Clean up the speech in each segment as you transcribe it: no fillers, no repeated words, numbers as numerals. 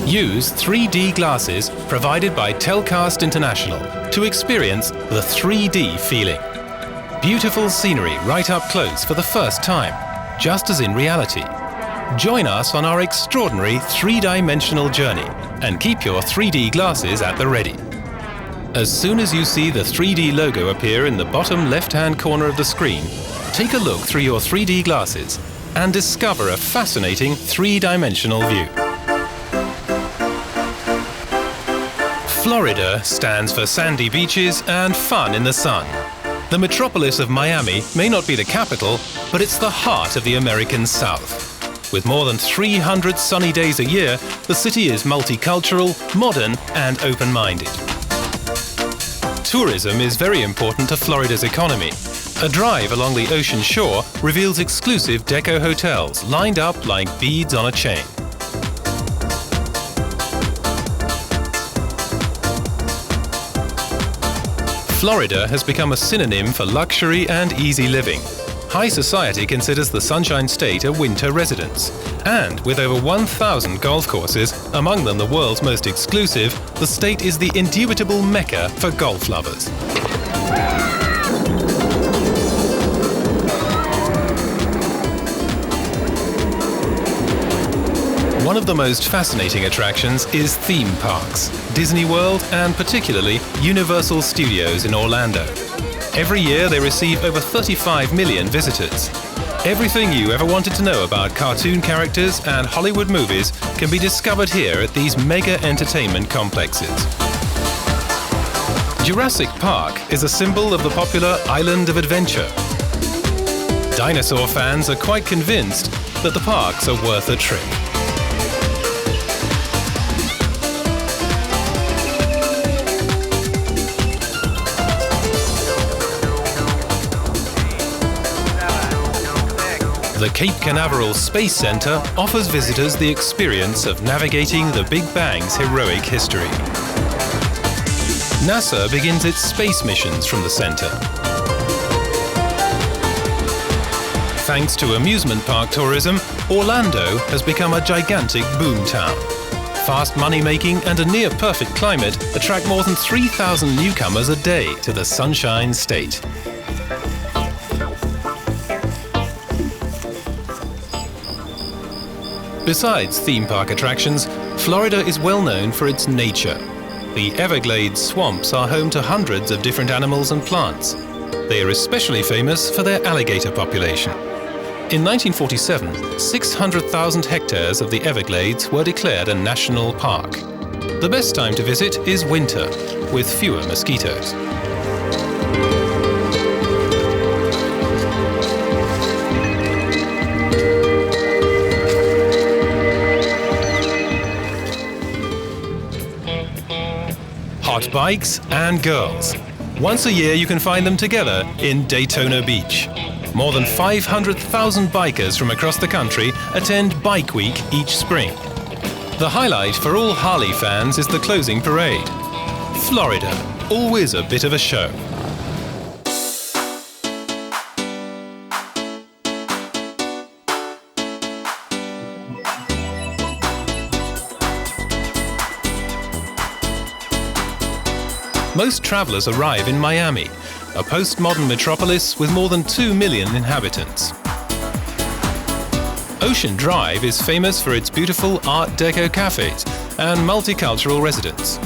Use 3D glasses provided by Telcast International to experience the 3D feeling. Beautiful scenery right up close for the first time, just as in reality. Join us on our extraordinary three-dimensional journey and keep your 3D glasses at the ready. As soon as you see the 3D logo appear in the bottom left-hand corner of the screen, take a look through your 3D glasses and discover a fascinating three-dimensional view. Florida stands for sandy beaches and fun in the sun. The metropolis of Miami may not be the capital, but it's the heart of the American South. With more than 300 sunny days a year, the city is multicultural, modern, and open-minded. Tourism is very important to Florida's economy. A drive along the ocean shore reveals exclusive deco hotels lined up like beads on a chain. Florida has become a synonym for luxury and easy living. High society considers the Sunshine State a winter residence. And with over 1,000 golf courses, among them the world's most exclusive, the state is the indubitable mecca for golf lovers. One of the most fascinating attractions is theme parks, Disneyworld and particularly Universal Studios in Orlando. Every year they receive over 35 million visitors. Everything you ever wanted to know about cartoon characters and Hollywood movies can be discovered here at these mega entertainment complexes. Jurassic Park is a symbol of the popular Island of Adventure. Dinosaur fans are quite convinced that the parks are worth a trip. The Cape Canaveral Space Center offers visitors the experience of navigating the Big Bang's heroic history. NASA begins its space missions from the center. Thanks to amusement park tourism, Orlando has become a gigantic boomtown. Fast money-making and a near-perfect climate attract more than 3,000 newcomers a day to the Sunshine State. Besides theme park attractions, Florida is well known for its nature. The Everglades swamps are home to hundreds of different animals and plants. They are especially famous for their alligator population. In 1947, 600,000 hectares of the Everglades were declared a national park. The best time to visit is winter, with fewer mosquitoes. Hot bikes and girls. Once a year you can find them together in Daytona Beach. More than 500,000 bikers from across the country attend Bike Week each spring. The highlight for all Harley fans is the closing parade. Florida, always a bit of a show. Most travelers arrive in Miami, a postmodern metropolis with more than 2 million inhabitants. Ocean Drive is famous for its beautiful Art Deco cafes and multicultural residents.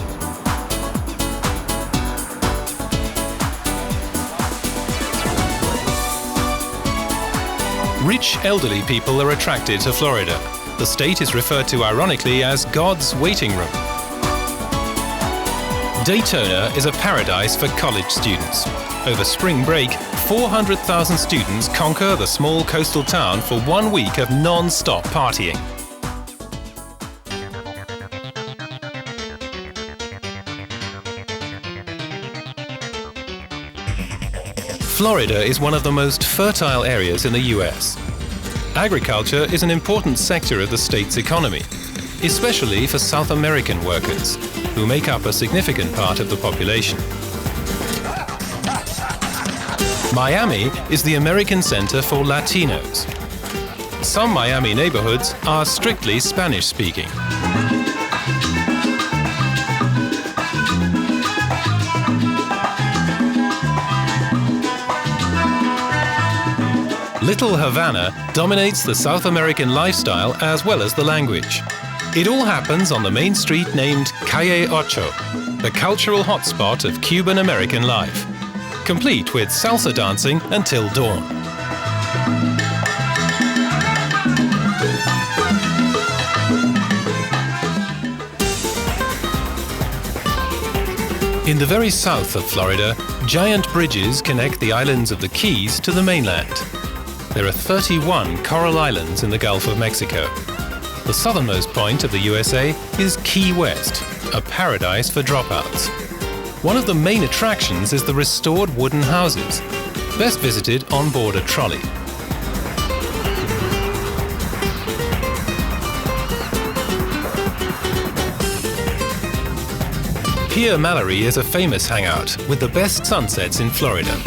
Rich elderly people are attracted to Florida. The state is referred to ironically as God's waiting room. Daytona is a paradise for college students. Over spring break, 400,000 students conquer the small coastal town for 1 week of non-stop partying. Florida is one of the most fertile areas in the US. Agriculture is an important sector of the state's economy, especially for South American workers, who make up a significant part of the population. Miami is the American center for Latinos. Some Miami neighborhoods are strictly Spanish-speaking. Little Havana dominates the South American lifestyle as well as the language. It all happens on the main street named Calle Ocho, the cultural hotspot of Cuban American life, complete with salsa dancing until dawn. In the very south of Florida, giant bridges connect the islands of the Keys to the mainland. There are 31 coral islands in the Gulf of Mexico. The southernmost point of the USA is Key West, a paradise for dropouts. One of the main attractions is the restored wooden houses, best visited on board a trolley. Pier Mallory is a famous hangout with the best sunsets in Florida.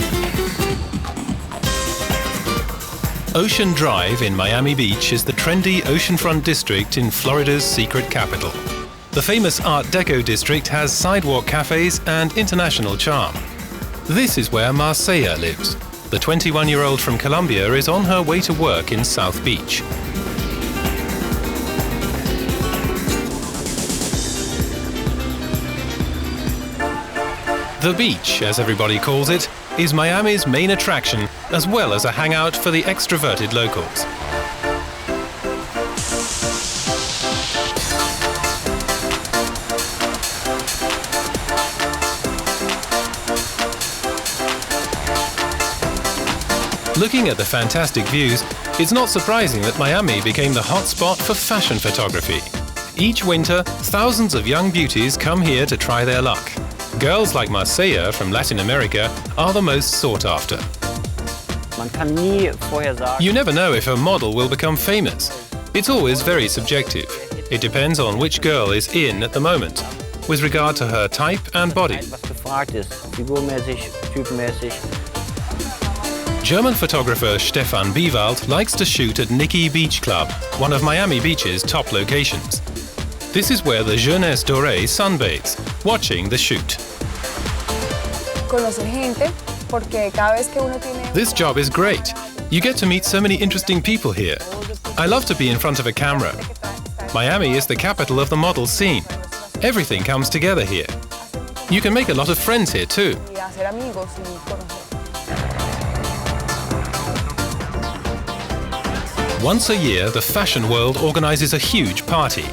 Ocean Drive in Miami Beach is the trendy oceanfront district in Florida's secret capital. The famous Art Deco district has sidewalk cafes and international charm. This is where Marcella lives. The 21-year-old from Colombia is on her way to work in South Beach. The beach, as everybody calls it, is Miami's main attraction, as well as a hangout for the extroverted locals. Looking at the fantastic views, it's not surprising that Miami became the hotspot for fashion photography. Each winter, thousands of young beauties come here to try their luck. Girls like Marcella from Latin America are the most sought after. You never know if a model will become famous. It's always very subjective. It depends on which girl is in at the moment, with regard to her type and body. German photographer Stefan Biewald likes to shoot at Nikki Beach Club, one of Miami Beach's top locations. This is where the Jeunesse Dorée sunbathes, watching the shoot. This job is great. You get to meet so many interesting people here. I love to be in front of a camera. Miami is the capital of the model scene. Everything comes together here. You can make a lot of friends here too. Once a year, the fashion world organizes a huge party.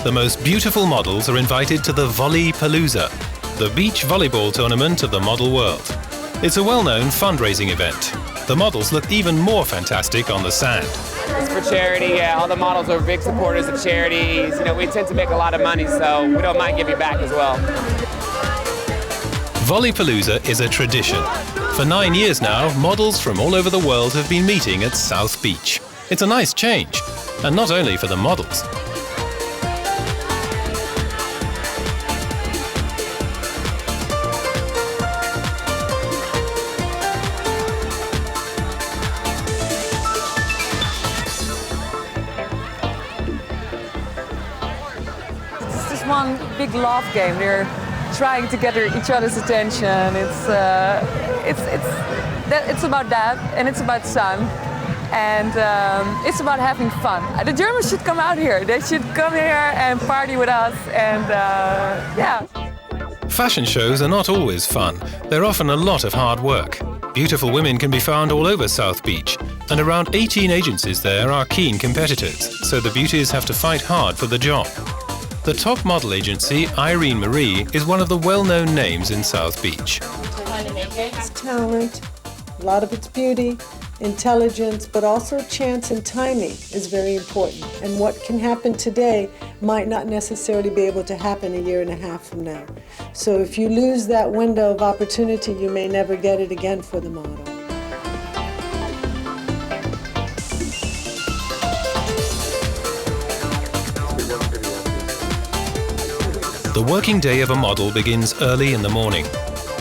The most beautiful models are invited to the Volleypalooza, the beach volleyball tournament of the model world. It's a well-known fundraising event. The models look even more fantastic on the sand. It's for charity, yeah. All the models are big supporters of charities. You know, we tend to make a lot of money, so we don't mind giving back as well. Volleypalooza is a tradition. For 9 years now, models from all over the world have been meeting at South Beach. It's a nice change, and not only for the models. One big love game. They're trying to get each other's attention. It's about that, and it's about sun, and it's about having fun. The Germans should come out here. They should come here and party with us, and yeah. Fashion shows are not always fun. They're often a lot of hard work. Beautiful women can be found all over South Beach, and around 18 agencies there are keen competitors, so the beauties have to fight hard for the job. The top model agency, Irene Marie, is one of the well-known names in South Beach. It's talent, a lot of it's beauty, intelligence, but also chance and timing is very important. And what can happen today might not necessarily be able to happen a year and a half from now. So if you lose that window of opportunity, you may never get it again for the model. The working day of a model begins early in the morning.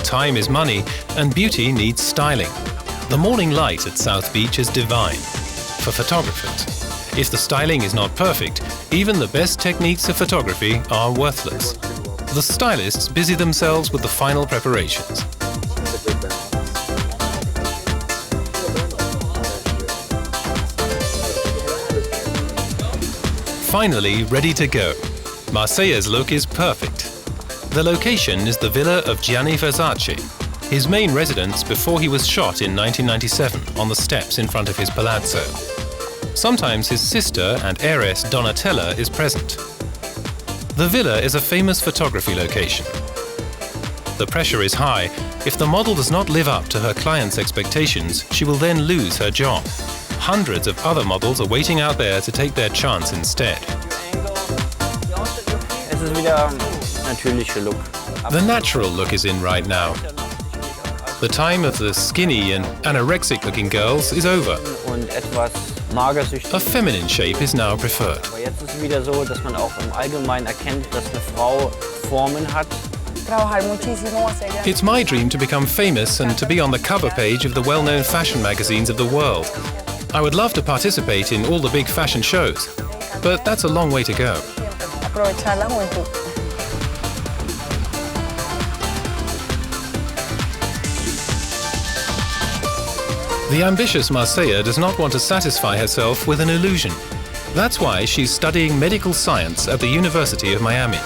Time is money, and beauty needs styling. The morning light at South Beach is divine for photographers. If the styling is not perfect, even the best techniques of photography are worthless. The stylists busy themselves with the final preparations. finally ready to go. Marseille's look is perfect. The location is the villa of Gianni Versace, his main residence before he was shot in 1997 on the steps in front of his palazzo. Sometimes his sister and heiress Donatella is present. The villa is a famous photography location. The pressure is high. If the model does not live up to her clients' expectations, she will then lose her job. Hundreds of other models are waiting out there to take their chance instead. The natural look is in right now. The time of the skinny and anorexic-looking girls is over. A feminine shape is now preferred. It's my dream to become famous and to be on the cover page of the well-known fashion magazines of the world. I would love to participate in all the big fashion shows, but that's a long way to go. The ambitious Marseilla does not want to satisfy herself with an illusion. That's why she's studying medical science at the University of Miami.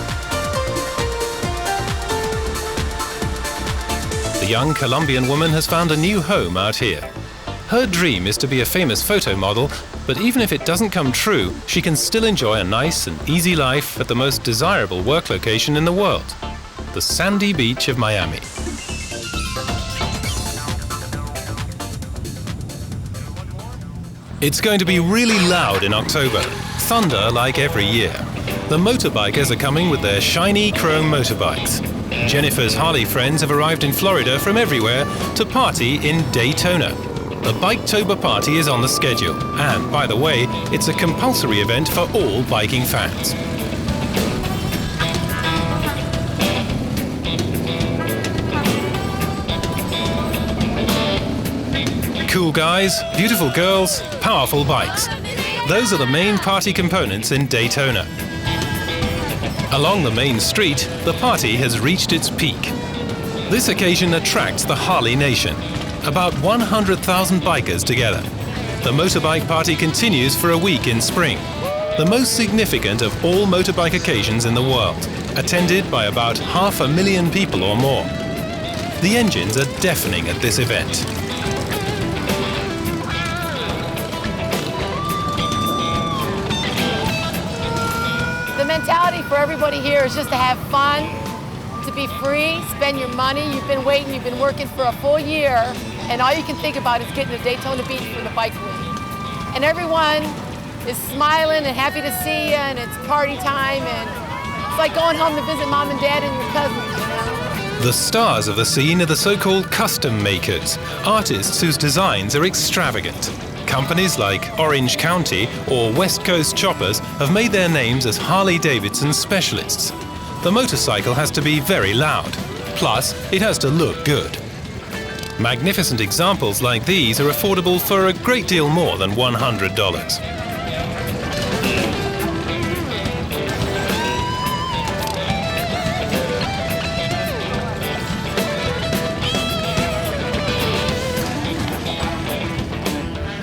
The young Colombian woman has found a new home out here. Her dream is to be a famous photo model, but even if it doesn't come true, she can still enjoy a nice and easy life at the most desirable work location in the world, the sandy beach of Miami. It's going to be really loud in October, thunder like every year. The motorbikers are coming with their shiny chrome motorbikes. Jennifer's Harley friends have arrived in Florida from everywhere to party in Daytona. The Biketober party is on the schedule, and by the way, it's a compulsory event for all biking fans. Cool guys, beautiful girls, powerful bikes. Those are the main party components in Daytona. Along the main street, the party has reached its peak. This occasion attracts the Harley Nation. About 100,000 bikers together. The motorbike party continues for a week in spring. The most significant of all motorbike occasions in the world, attended by about 500,000 people or more. The engines are deafening at this event. The mentality for everybody here is just to have fun, to be free, spend your money. You've been waiting, you've been working for a full year, and all you can think about is getting to Daytona Beach for the bike week. And everyone is smiling and happy to see you, and it's party time, and it's like going home to visit mom and dad and your cousins, you know? The stars of the scene are the so-called custom makers, artists whose designs are extravagant. Companies like Orange County or West Coast Choppers have made their names as Harley-Davidson specialists. The motorcycle has to be very loud, plus it has to look good. Magnificent examples like these are affordable for a great deal more than $100.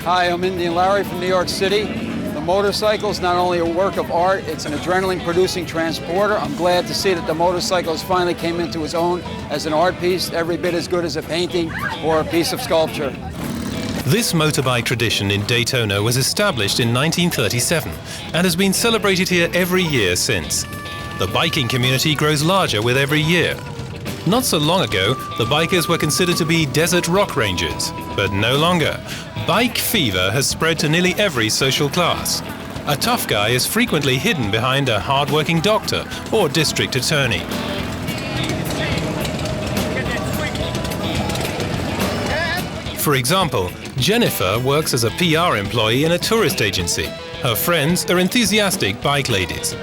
Hi, I'm Indian Larry from New York City. The motorcycle is not only a work of art, it's an adrenaline-producing transporter. I'm glad to see that the motorcycle finally came into its own as an art piece, every bit as good as a painting or a piece of sculpture. This motorbike tradition in Daytona was established in 1937 and has been celebrated here every year since. The biking community grows larger with every year. Not so long ago, the bikers were considered to be desert rock rangers, but no longer. Bike fever has spread to nearly every social class. A tough guy is frequently hidden behind a hard-working doctor or district attorney. For example, Jennifer works as a PR employee in a tourist agency. Her friends are enthusiastic bike ladies.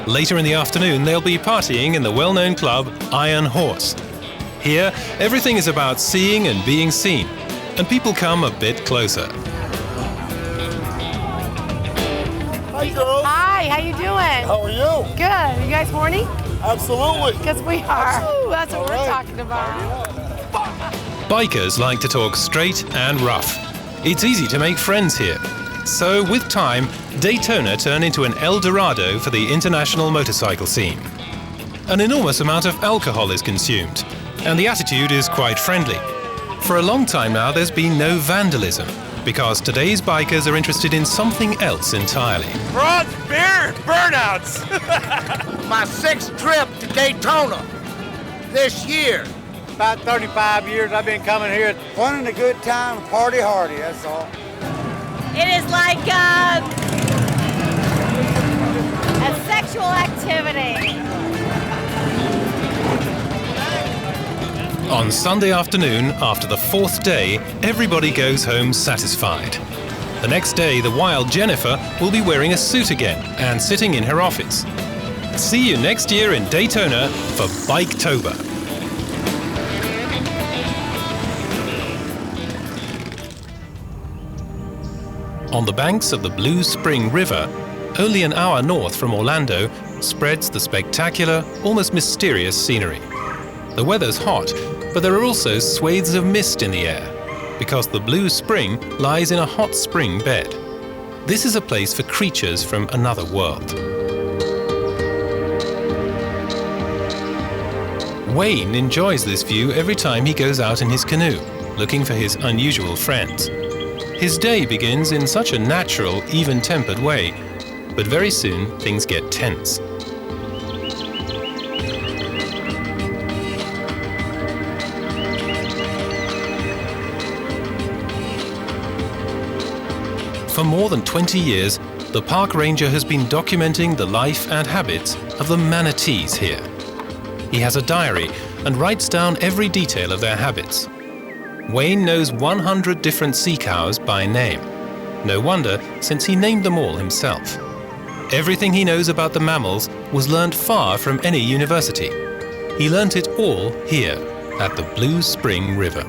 Later in the afternoon, they'll be partying in the well-known club Iron Horse. Here, everything is about seeing and being seen, and people come a bit closer. Hi, girls. Hi, how you doing? How are you? Good. You guys horny? Absolutely. Because we are. Absolutely. That's what we're talking about. Bikers like to talk straight and rough. It's easy to make friends here. So, with time, Daytona turned into an El Dorado for the international motorcycle scene. An enormous amount of alcohol is consumed, and the attitude is quite friendly. For a long time now, there's been no vandalism, because today's bikers are interested in something else entirely. Broad beer burnouts. My 6th trip to Daytona this year. About 35 years I've been coming here. Fun and a good time, party hardy, that's all. It is like a sexual activity. On Sunday afternoon, after the 4th day, everybody goes home satisfied. The next day, the wild Jennifer will be wearing a suit again and sitting in her office. See you next year in Daytona for Biketober. On the banks of the Blue Spring River, only an hour north from Orlando, spreads the spectacular, almost mysterious scenery. The weather's hot, but there are also swathes of mist in the air, because the Blue Spring lies in a hot spring bed. This is a place for creatures from another world. Wayne enjoys this view every time he goes out in his canoe, looking for his unusual friends. His day begins in such a natural, even-tempered way, but very soon things get tense. For more than 20 years, the park ranger has been documenting the life and habits of the manatees here. He has a diary and writes down every detail of their habits. Wayne knows 100 different sea cows by name. No wonder, since he named them all himself. Everything he knows about the mammals was learned far from any university. He learnt it all here at the Blue Spring River.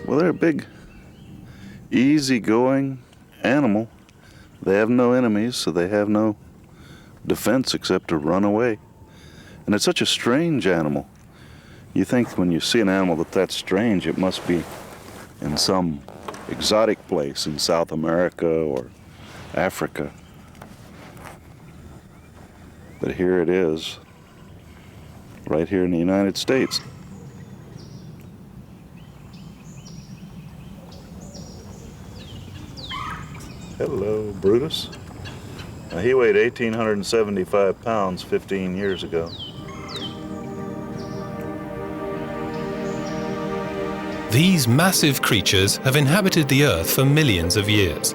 Well, they're a big, easygoing animal. They have no enemies, so they have no defense except to run away. And it's such a strange animal. You think when you see an animal that's strange, it must be in some exotic place in South America or Africa. But here it is, right here in the United States. Hello, Brutus. Now, he weighed 1,875 pounds 15 years ago. These massive creatures have inhabited the Earth for millions of years.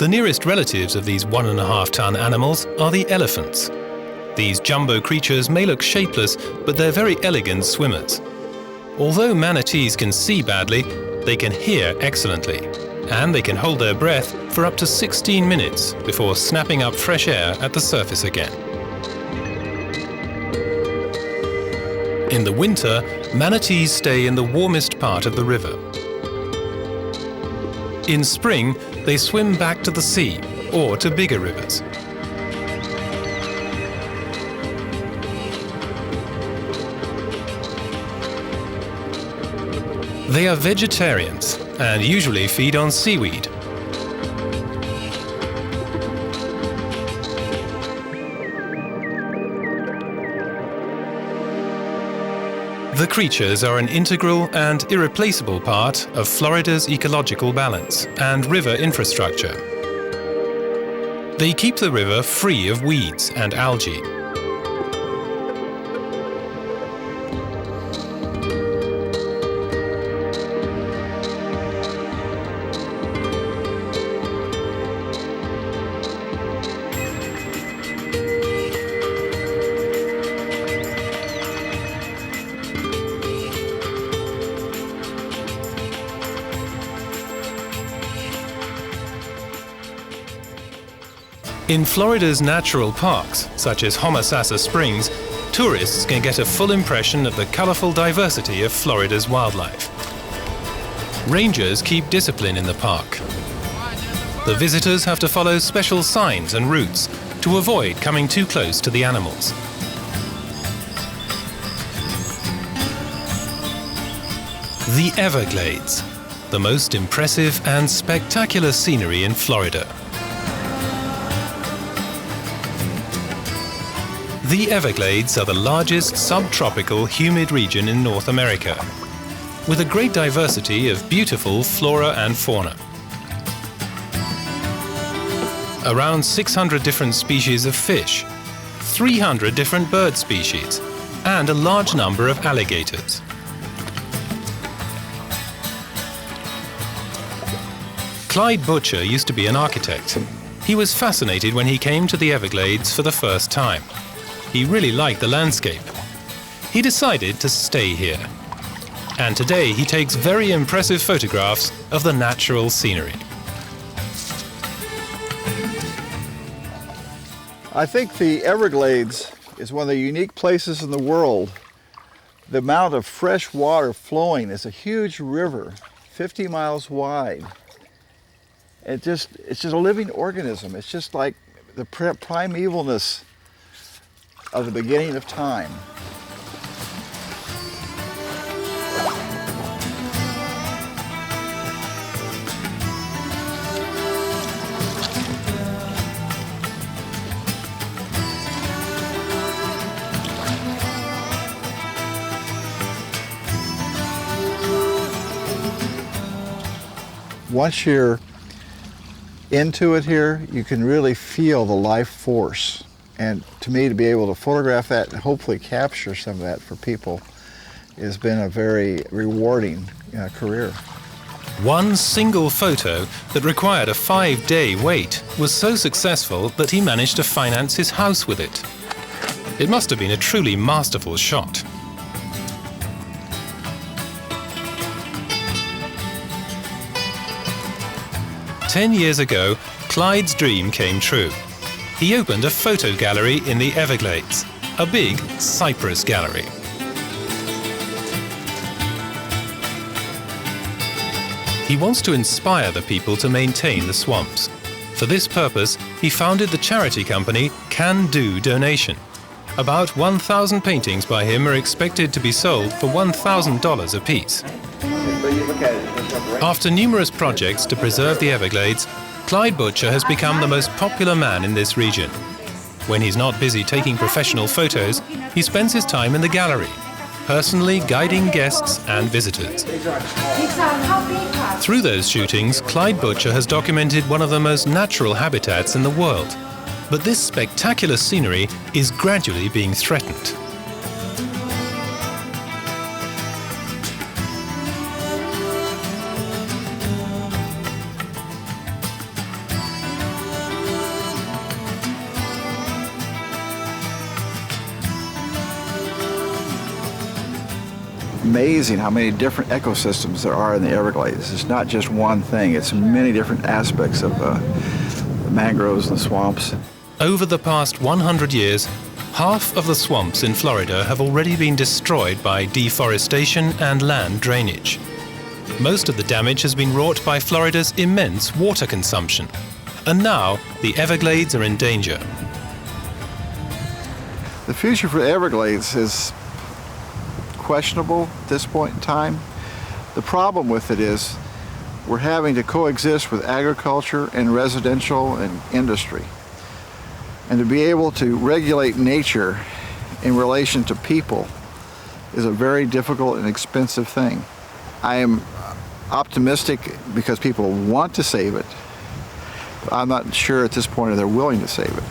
The nearest relatives of these 1.5-ton animals are the elephants. These jumbo creatures may look shapeless, but they're very elegant swimmers. Although manatees can see badly, they can hear excellently. And they can hold their breath for up to 16 minutes before snapping up fresh air at the surface again. In the winter, manatees stay in the warmest part of the river. In spring, they swim back to the sea or to bigger rivers. They are vegetarians and usually feed on seaweed. The creatures are an integral and irreplaceable part of Florida's ecological balance and river infrastructure. They keep the river free of weeds and algae. In Florida's natural parks, such as Homosassa Springs, tourists can get a full impression of the colorful diversity of Florida's wildlife. Rangers keep discipline in the park. The visitors have to follow special signs and routes to avoid coming too close to the animals. The Everglades, the most impressive and spectacular scenery in Florida. The Everglades are the largest subtropical humid region in North America, with a great diversity of beautiful flora and fauna. Around 600 different species of fish, 300 different bird species, and a large number of alligators. Clyde Butcher used to be an architect. He was fascinated when he came to the Everglades for the first time. He really liked the landscape. He decided to stay here. And today he takes very impressive photographs of the natural scenery. I think the Everglades is one of the unique places in the world. The amount of fresh water flowing is a huge river, 50 miles wide. It's just a living organism. It's just like the primevalness of the beginning of time. Once you're into it here, you can really feel the life force. And to me, to be able to photograph that and hopefully capture some of that for people has been a very rewarding career. One single photo that required a 5-day wait was so successful that he managed to finance his house with it. It must have been a truly masterful shot. "10 years ago, Clyde's dream came true. He opened a photo gallery in the Everglades, a big cypress gallery. He wants to inspire the people to maintain the swamps. For this purpose, he founded the charity company Can Do Donation. About 1,000 paintings by him are expected to be sold for $1,000 apiece. After numerous projects to preserve the Everglades, Clyde Butcher has become the most popular man in this region. When he's not busy taking professional photos, he spends his time in the gallery, personally guiding guests and visitors. Through those shootings, Clyde Butcher has documented one of the most natural habitats in the world. But this spectacular scenery is gradually being threatened. Amazing how many different ecosystems there are in the Everglades. It's not just one thing, it's many different aspects of the mangroves and the swamps. Over the past 100 years, half of the swamps in Florida have already been destroyed by deforestation and land drainage. Most of the damage has been wrought by Florida's immense water consumption. And now, the Everglades are in danger. The future for the Everglades is questionable at this point in time. The problem with it is we're having to coexist with agriculture and residential and industry. And to be able to regulate nature in relation to people is a very difficult and expensive thing. I am optimistic because people want to save it, but I'm not sure at this point if they're willing to save it.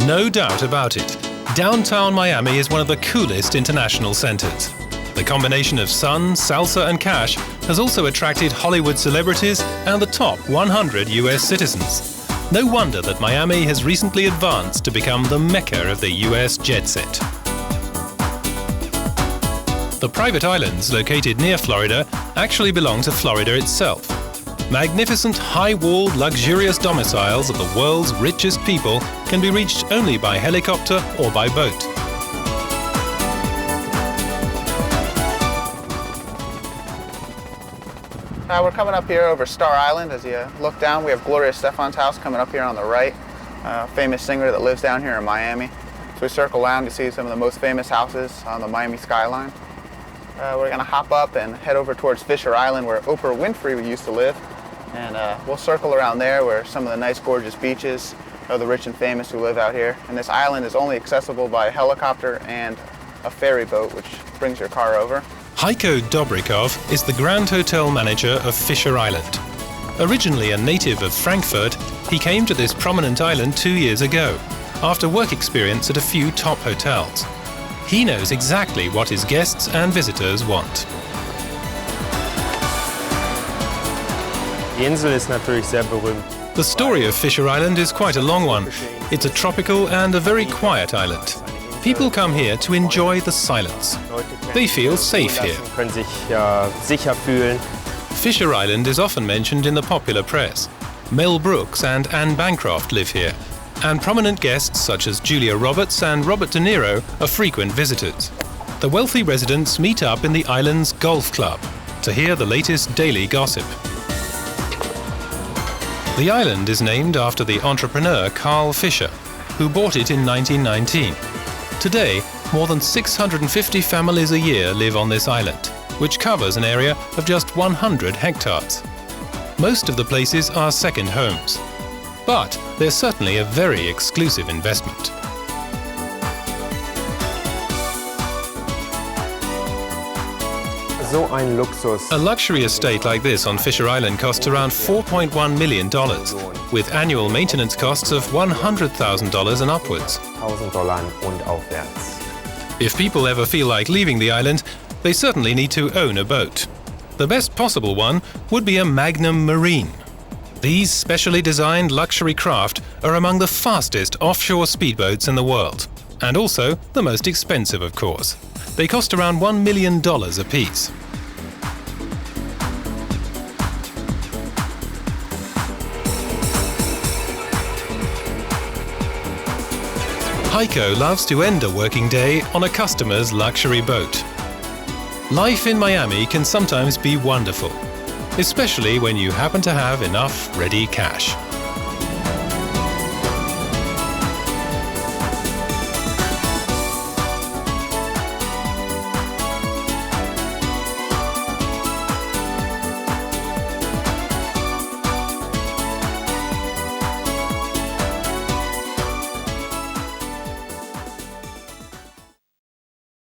No doubt about it, downtown Miami is one of the coolest international centers. The combination of sun, salsa, and cash has also attracted Hollywood celebrities and the top 100 US citizens. No wonder that Miami has recently advanced to become the mecca of the US jet set. The private islands located near Florida actually belong to Florida itself. Magnificent, high-walled, luxurious domiciles of the world's richest people can be reached only by helicopter or by boat. We're coming up here over Star Island. As you look down, we have Gloria Stefan's house coming up here on the right. Famous singer that lives down here in Miami. So we circle around to see some of the most famous houses on the Miami skyline. We're going to hop up and head over towards Fisher Island where Oprah Winfrey used to live. And we'll circle around there where some of the nice gorgeous beaches of the rich and famous who live out here. And this island is only accessible by helicopter and a ferry boat, which brings your car over. Heiko Dobrikov is the Grand Hotel manager of Fisher Island. Originally a native of Frankfurt, he came to this prominent island 2 years ago, after work experience at a few top hotels. He knows exactly what his guests and visitors want. The story of Fisher Island is quite a long one. It's a tropical and a very quiet island. People come here to enjoy the silence. They feel safe here. Fisher Island is often mentioned in the popular press. Mel Brooks and Anne Bancroft live here, and prominent guests such as Julia Roberts and Robert De Niro are frequent visitors. The wealthy residents meet up in the island's golf club to hear the latest daily gossip. The island is named after the entrepreneur Carl Fisher, who bought it in 1919. Today, more than 650 families a year live on this island, which covers an area of just 100 hectares. Most of the places are second homes, but they're certainly a very exclusive investment. A luxury estate like this on Fisher Island costs around $4.1 million, with annual maintenance costs of $100,000 and upwards. If people ever feel like leaving the island, they certainly need to own a boat. The best possible one would be a Magnum Marine. These specially designed luxury craft are among the fastest offshore speedboats in the world, and also the most expensive, of course. They cost around $1 million apiece. Heiko loves to end a working day on a customer's luxury boat. Life in Miami can sometimes be wonderful, especially when you happen to have enough ready cash.